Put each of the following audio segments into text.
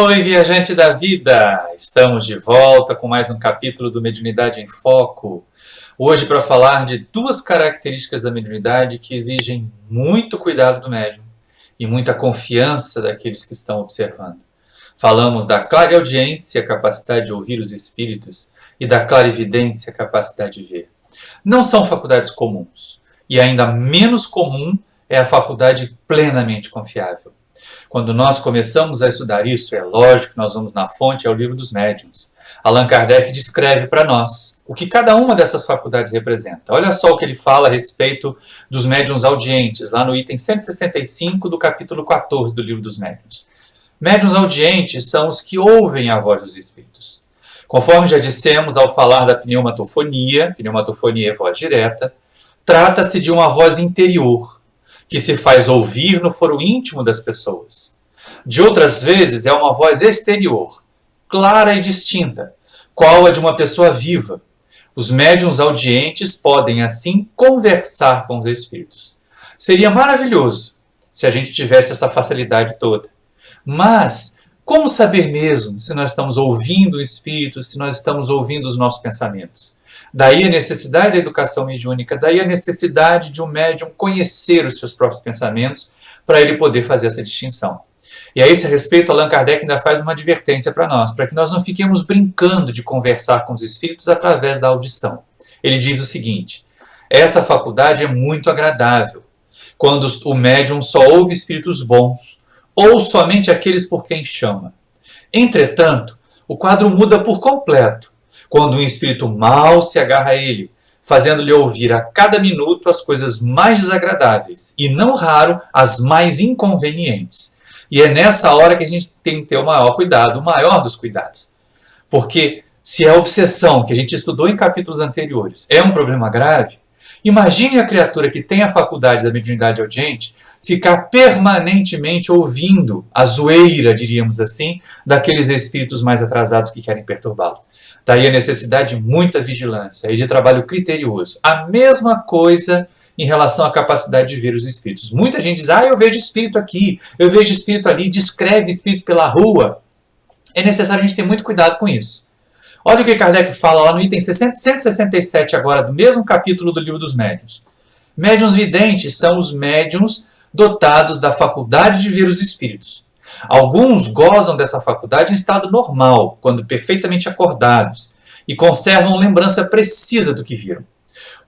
Oi, viajante da vida! Estamos de volta com mais um capítulo do Mediunidade em Foco. Hoje para falar de duas características da mediunidade que exigem muito cuidado do médium e muita confiança daqueles que estão observando. Falamos da clareaudiência, capacidade de ouvir os espíritos, e da clarividência, capacidade de ver. Não são faculdades comuns, e ainda menos comum é a faculdade plenamente confiável. Quando nós começamos a estudar isso, é lógico que nós vamos na fonte, é o Livro dos Médiuns. Allan Kardec descreve para nós o que cada uma dessas faculdades representa. Olha só o que ele fala a respeito dos médiuns audientes, lá no item 165 do capítulo 14 do Livro dos Médiuns. Médiuns audientes são os que ouvem a voz dos espíritos. Conforme já dissemos ao falar da pneumatofonia é voz direta, trata-se de uma voz interior, que se faz ouvir no foro íntimo das pessoas. De outras vezes é uma voz exterior, clara e distinta, qual a de uma pessoa viva. Os médiuns audientes podem assim conversar com os espíritos. Seria maravilhoso se a gente tivesse essa facilidade toda. Mas como saber mesmo se nós estamos ouvindo o espírito, se nós estamos ouvindo os nossos pensamentos? Daí a necessidade da educação mediúnica, daí a necessidade de um médium conhecer os seus próprios pensamentos para ele poder fazer essa distinção. E a esse respeito, Allan Kardec ainda faz uma advertência para nós, para que nós não fiquemos brincando de conversar com os espíritos através da audição. Ele diz o seguinte: essa faculdade é muito agradável, quando o médium só ouve espíritos bons, ou somente aqueles por quem chama. Entretanto, o quadro muda por completo, quando um espírito mau se agarra a ele, fazendo-lhe ouvir a cada minuto as coisas mais desagradáveis, e não raro as mais inconvenientes. E é nessa hora que a gente tem que ter o maior cuidado, o maior dos cuidados. Porque se a obsessão, que a gente estudou em capítulos anteriores, é um problema grave, imagine a criatura que tem a faculdade da mediunidade audiente ficar permanentemente ouvindo a zoeira, diríamos assim, daqueles espíritos mais atrasados que querem perturbá-lo. Daí a necessidade de muita vigilância e de trabalho criterioso. A mesma coisa em relação à capacidade de ver os espíritos. Muita gente diz, eu vejo espírito aqui, eu vejo espírito ali, descreve espírito pela rua. É necessário a gente ter muito cuidado com isso. Olha o que Kardec fala lá no item 167 agora, do mesmo capítulo do Livro dos Médiuns. Médiuns videntes são os médiuns dotados da faculdade de ver os espíritos. Alguns gozam dessa faculdade em estado normal, quando perfeitamente acordados, e conservam lembrança precisa do que viram.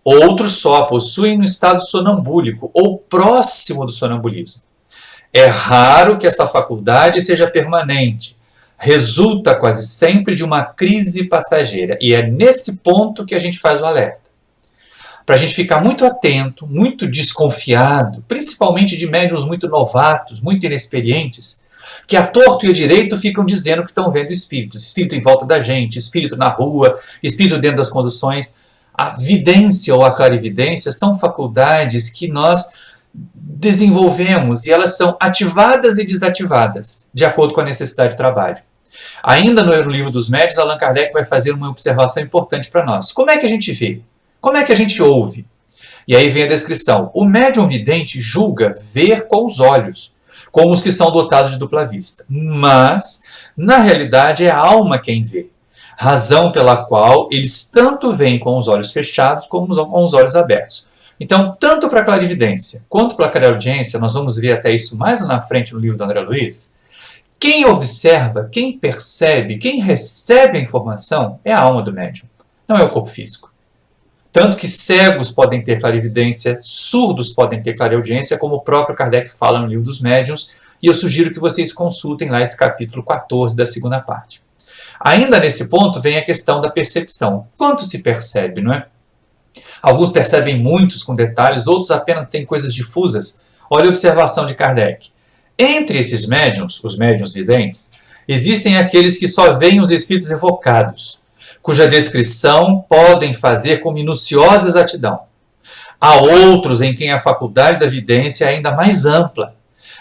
Outros só a possuem no estado sonambúlico ou próximo do sonambulismo. É raro que esta faculdade seja permanente. Resulta quase sempre de uma crise passageira. E é nesse ponto que a gente faz o alerta. Para a gente ficar muito atento, muito desconfiado, principalmente de médiuns muito novatos, muito inexperientes, que a torto e a direito ficam dizendo que estão vendo espíritos. Espírito em volta da gente, espírito na rua, espírito dentro das conduções. A vidência ou a clarividência são faculdades que nós desenvolvemos e elas são ativadas e desativadas, de acordo com a necessidade de trabalho. Ainda no Livro dos Médiuns, Allan Kardec vai fazer uma observação importante para nós. Como é que a gente vê? Como é que a gente ouve? E aí vem a descrição. O médium vidente julga ver com os olhos, como os que são dotados de dupla vista. Mas, na realidade, é a alma quem vê. Razão pela qual eles tanto veem com os olhos fechados como com os olhos abertos. Então, tanto para a clarividência quanto para a clareaudiência, nós vamos ver até isso mais na frente no livro do André Luiz, quem observa, quem percebe, quem recebe a informação é a alma do médium, não é o corpo físico. Tanto que cegos podem ter clarividência, surdos podem ter clareaudiência, como o próprio Kardec fala no Livro dos Médiuns, e eu sugiro que vocês consultem lá esse capítulo 14 da segunda parte. Ainda nesse ponto vem a questão da percepção. Quanto se percebe, não é? Alguns percebem muitos com detalhes, outros apenas têm coisas difusas. Olha a observação de Kardec. Entre esses médiuns, os médiuns videntes, existem aqueles que só veem os espíritos evocados, cuja descrição podem fazer com minuciosa exatidão. Há outros em quem a faculdade da vidência é ainda mais ampla.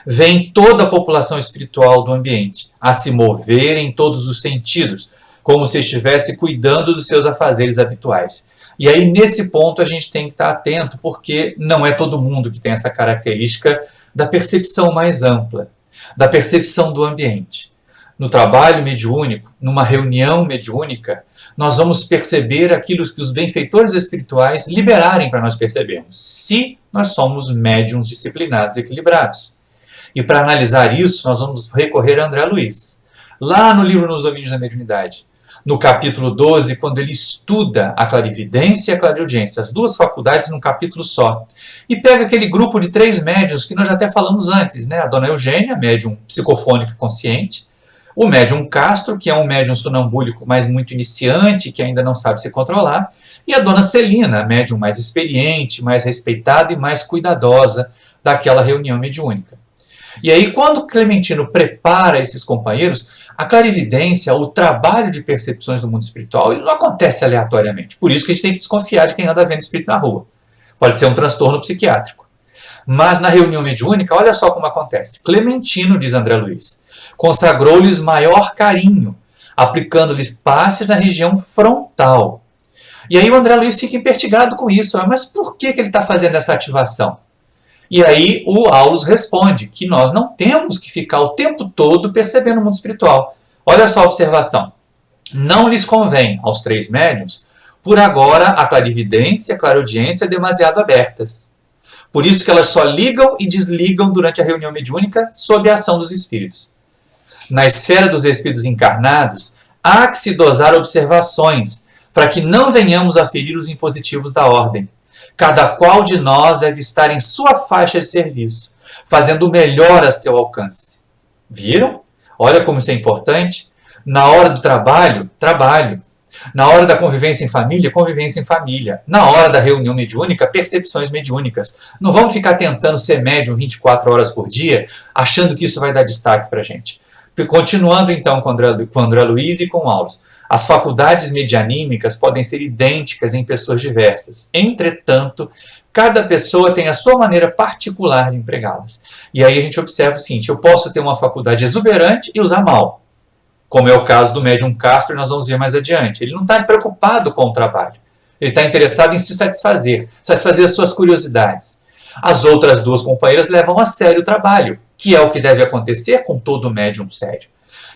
Vem toda a população espiritual do ambiente a se mover em todos os sentidos, como se estivesse cuidando dos seus afazeres habituais. E aí, nesse ponto, a gente tem que estar atento, porque não é todo mundo que tem essa característica da percepção mais ampla, da percepção do ambiente. No trabalho mediúnico, numa reunião mediúnica, nós vamos perceber aquilo que os benfeitores espirituais liberarem para nós percebermos, se nós somos médiuns disciplinados e equilibrados. E para analisar isso, nós vamos recorrer a André Luiz, lá no livro Nos Domínios da Mediunidade. No capítulo 12, quando ele estuda a clarividência e a clareaudiência, as duas faculdades num capítulo só. E pega aquele grupo de 3 médiuns que nós já até falamos antes, né? A dona Eugênia, médium psicofônico e consciente, o médium Castro, que é um médium sonambúlico, mas muito iniciante, que ainda não sabe se controlar, e a dona Celina, médium mais experiente, mais respeitada e mais cuidadosa daquela reunião mediúnica. E aí, quando Clementino prepara esses companheiros, a clarividência, o trabalho de percepções do mundo espiritual, ele não acontece aleatoriamente. Por isso que a gente tem que desconfiar de quem anda vendo espírito na rua. Pode ser um transtorno psiquiátrico. Mas na reunião mediúnica, olha só como acontece. Clementino, diz André Luiz, consagrou-lhes maior carinho, aplicando-lhes passes na região frontal. E aí o André Luiz fica impertigado com isso. Mas por que ele está fazendo essa ativação? E aí o Aulus responde que nós não temos que ficar o tempo todo percebendo o mundo espiritual. Olha só a observação. Não lhes convém, aos 3 médiuns, por agora a clarividência e a clareaudiência demasiado abertas. Por isso que elas só ligam e desligam durante a reunião mediúnica sob a ação dos espíritos. Na esfera dos espíritos encarnados, há que se dosar observações, para que não venhamos a ferir os impositivos da ordem. Cada qual de nós deve estar em sua faixa de serviço, fazendo o melhor a seu alcance. Viram? Olha como isso é importante. Na hora do trabalho, trabalho. Na hora da convivência em família, convivência em família. Na hora da reunião mediúnica, percepções mediúnicas. Não vamos ficar tentando ser médium 24 horas por dia, achando que isso vai dar destaque para a gente. Continuando então com André Luiz e com Aulus. As faculdades medianímicas podem ser idênticas em pessoas diversas. Entretanto, cada pessoa tem a sua maneira particular de empregá-las. E aí a gente observa o seguinte, eu posso ter uma faculdade exuberante e usar mal. Como é o caso do médium Castro, e nós vamos ver mais adiante. Ele não está preocupado com o trabalho. Ele está interessado em se satisfazer as suas curiosidades. As outras 2 companheiras levam a sério o trabalho, que é o que deve acontecer com todo médium sério.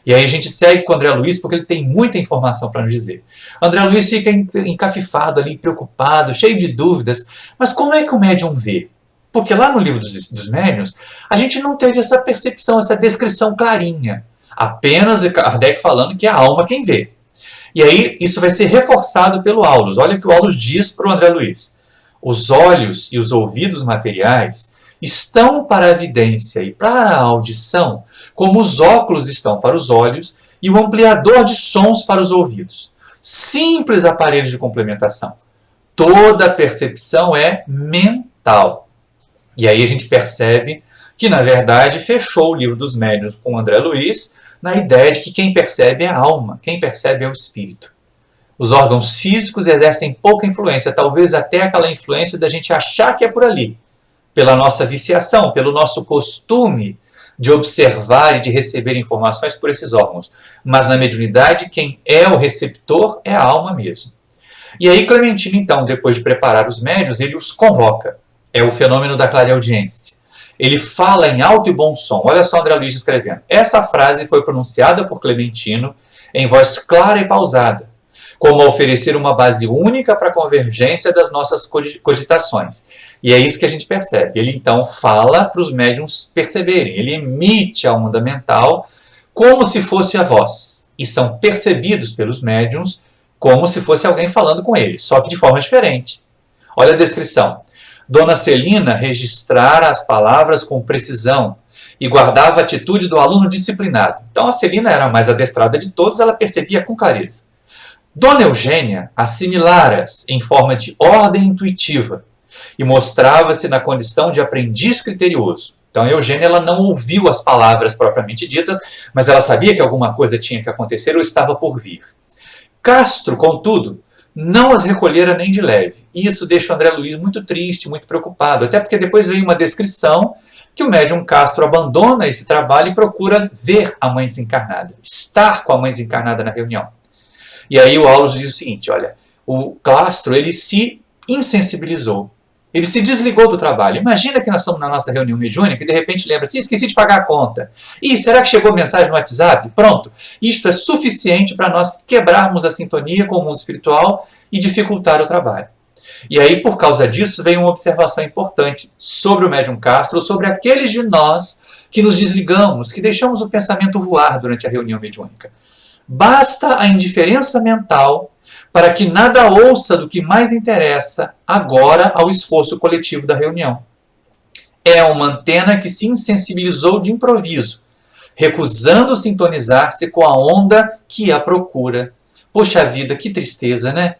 E aí a gente segue com o André Luiz porque ele tem muita informação para nos dizer. André Luiz fica encafifado ali, preocupado, cheio de dúvidas. Mas como é que o médium vê? Porque lá no livro dos médiuns, a gente não teve essa percepção, essa descrição clarinha. Apenas Kardec falando que é a alma quem vê. E aí isso vai ser reforçado pelo Aulus. Olha o que o Aulus diz para o André Luiz. Os olhos e os ouvidos materiais estão para a vidência e para a audição, como os óculos estão para os olhos e o ampliador de sons para os ouvidos. Simples aparelhos de complementação. Toda percepção é mental. E aí a gente percebe que, na verdade, fechou o livro dos médiuns com André Luiz na ideia de que quem percebe é a alma, quem percebe é o espírito. Os órgãos físicos exercem pouca influência, talvez até aquela influência da gente achar que é por ali, pela nossa viciação, pelo nosso costume de observar e de receber informações por esses órgãos. Mas na mediunidade, quem é o receptor é a alma mesmo. E aí Clementino, então, depois de preparar os médiuns, ele os convoca. É o fenômeno da clareaudiência. Ele fala em alto e bom som. Olha só André Luiz escrevendo. Essa frase foi pronunciada por Clementino em voz clara e pausada, como a oferecer uma base única para a convergência das nossas cogitações. E é isso que a gente percebe. Ele então fala para os médiuns perceberem. Ele emite a onda mental como se fosse a voz. E são percebidos pelos médiuns como se fosse alguém falando com eles, só que de forma diferente. Olha a descrição. Dona Celina registrara as palavras com precisão e guardava a atitude do aluno disciplinado. Então a Celina era a mais adestrada de todos, ela percebia com clareza. Dona Eugênia assimilara-as em forma de ordem intuitiva e mostrava-se na condição de aprendiz criterioso. Então a Eugênia ela não ouviu as palavras propriamente ditas, mas ela sabia que alguma coisa tinha que acontecer ou estava por vir. Castro, contudo, não as recolhera nem de leve. E isso deixa o André Luiz muito triste, muito preocupado, até porque depois vem uma descrição que o médium Castro abandona esse trabalho e procura ver a mãe desencarnada, estar com a mãe desencarnada na reunião. E aí o Aulus diz o seguinte, olha, o Castro ele se insensibilizou. Ele se desligou do trabalho. Imagina que nós estamos na nossa reunião mediúnica e de repente lembra assim, esqueci de pagar a conta. Ih, será que chegou mensagem no WhatsApp? Pronto. Isto é suficiente para nós quebrarmos a sintonia com o mundo espiritual e dificultar o trabalho. E aí, por causa disso, vem uma observação importante sobre o médium Castro, ou sobre aqueles de nós que nos desligamos, que deixamos o pensamento voar durante a reunião mediúnica. Basta a indiferença mental para que nada ouça do que mais interessa agora ao esforço coletivo da reunião. É uma antena que se insensibilizou de improviso, recusando sintonizar-se com a onda que a procura. Poxa vida, que tristeza, né?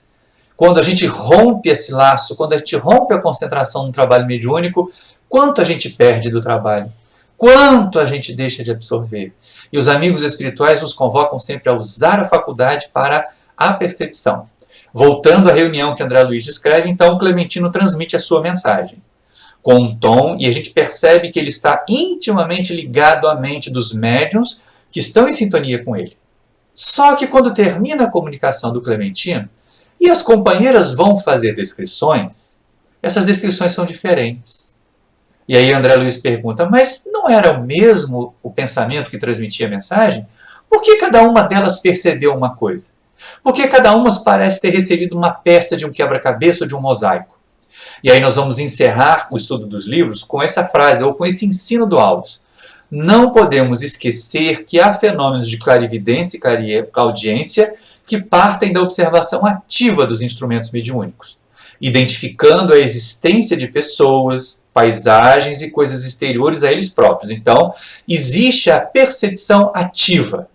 Quando a gente rompe esse laço, quando a gente rompe a concentração no trabalho mediúnico, quanto a gente perde do trabalho? Quanto a gente deixa de absorver? E os amigos espirituais nos convocam sempre a usar a faculdade para a percepção. Voltando à reunião que André Luiz descreve, então Clementino transmite a sua mensagem com um tom, e a gente percebe que ele está intimamente ligado à mente dos médiuns que estão em sintonia com ele. Só que quando termina a comunicação do Clementino e as companheiras vão fazer descrições, essas descrições são diferentes. E aí André Luiz pergunta, mas não era o mesmo o pensamento que transmitia a mensagem? Por que cada uma delas percebeu uma coisa? Por que cada uma parece ter recebido uma peça de um quebra-cabeça ou de um mosaico? E aí nós vamos encerrar o estudo dos livros com essa frase, ou com esse ensino do Aulus. Não podemos esquecer que há fenômenos de clarividência e clariaudiência que partem da observação ativa dos instrumentos mediúnicos, identificando a existência de pessoas, paisagens e coisas exteriores a eles próprios. Então, existe a percepção ativa,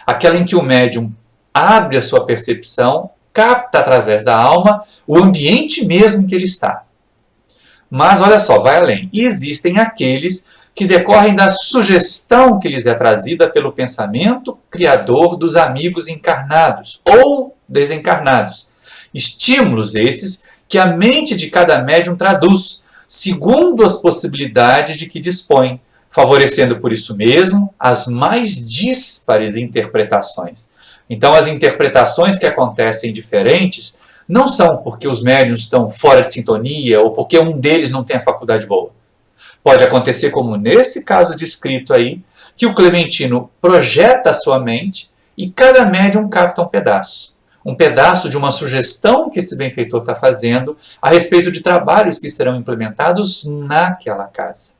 aquela em que o médium abre a sua percepção, capta através da alma o ambiente mesmo em que ele está. Mas, olha só, vai além. E existem aqueles que decorrem da sugestão que lhes é trazida pelo pensamento criador dos amigos encarnados ou desencarnados. Estímulos esses que a mente de cada médium traduz, segundo as possibilidades de que dispõe, favorecendo por isso mesmo as mais díspares interpretações. Então, as interpretações que acontecem diferentes não são porque os médiuns estão fora de sintonia ou porque um deles não tem a faculdade boa. Pode acontecer, como nesse caso descrito aí, que o Clementino projeta a sua mente e cada médium capta um pedaço de uma sugestão que esse benfeitor está fazendo a respeito de trabalhos que serão implementados naquela casa.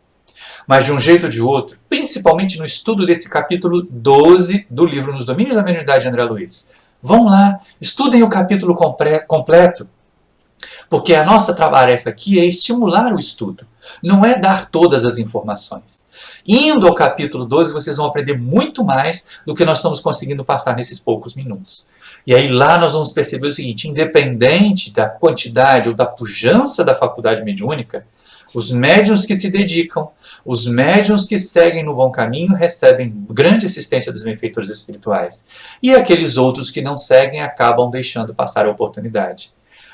Mas de um jeito ou de outro, principalmente no estudo desse capítulo 12 do livro Nos Domínios da Mediunidade de André Luiz. Vão lá, estudem o capítulo completo, porque a nossa tarefa aqui é estimular o estudo, não é dar todas as informações. Indo ao capítulo 12, vocês vão aprender muito mais do que nós estamos conseguindo passar nesses poucos minutos. E aí lá nós vamos perceber o seguinte, independente da quantidade ou da pujança da faculdade mediúnica, os médiuns que se dedicam, os médiuns que seguem no bom caminho recebem grande assistência dos benfeitores espirituais. E aqueles outros que não seguem acabam deixando passar a oportunidade.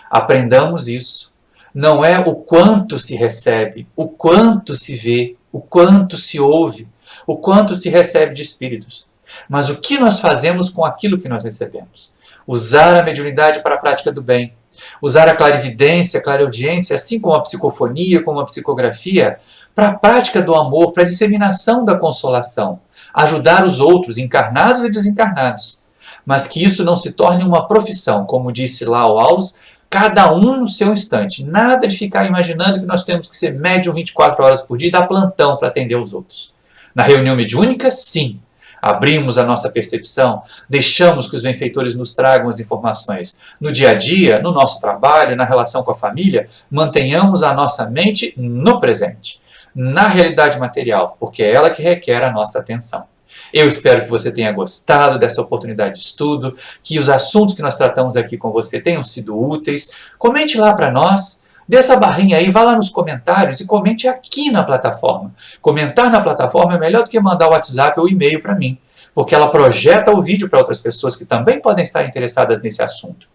Aprendamos isso. Não é o quanto se recebe, o quanto se vê, o quanto se ouve, o quanto se recebe de espíritos. Mas o que nós fazemos com aquilo que nós recebemos. Usar a mediunidade para a prática do bem. Usar a clarividência, a clareaudiência, assim como a psicofonia, como a psicografia, para a prática do amor, para a disseminação da consolação. Ajudar os outros, encarnados e desencarnados. Mas que isso não se torne uma profissão, como disse lá o Aulus, cada um no seu instante. Nada de ficar imaginando que nós temos que ser médium 24 horas por dia e dar plantão para atender os outros. Na reunião mediúnica, sim. Abrimos a nossa percepção, deixamos que os benfeitores nos tragam as informações. No dia a dia, no nosso trabalho, na relação com a família, mantenhamos a nossa mente no presente, na realidade material, porque é ela que requer a nossa atenção. Eu espero que você tenha gostado dessa oportunidade de estudo, que os assuntos que nós tratamos aqui com você tenham sido úteis. Comente lá para nós. Dê essa barrinha aí, vá lá nos comentários e comente aqui na plataforma. Comentar na plataforma é melhor do que mandar o WhatsApp ou e-mail para mim, porque ela projeta o vídeo para outras pessoas que também podem estar interessadas nesse assunto.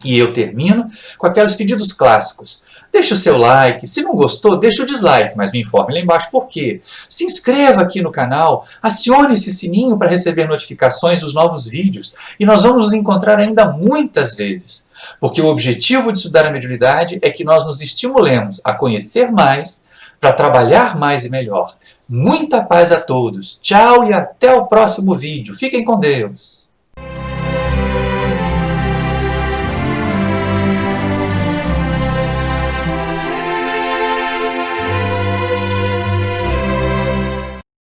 E eu termino com aqueles pedidos clássicos. Deixe o seu like. Se não gostou, deixe o dislike, mas me informe lá embaixo por quê. Se inscreva aqui no canal, acione esse sininho para receber notificações dos novos vídeos e nós vamos nos encontrar ainda muitas vezes. Porque o objetivo de estudar a mediunidade é que nós nos estimulemos a conhecer mais, para trabalhar mais e melhor. Muita paz a todos. Tchau e até o próximo vídeo. Fiquem com Deus.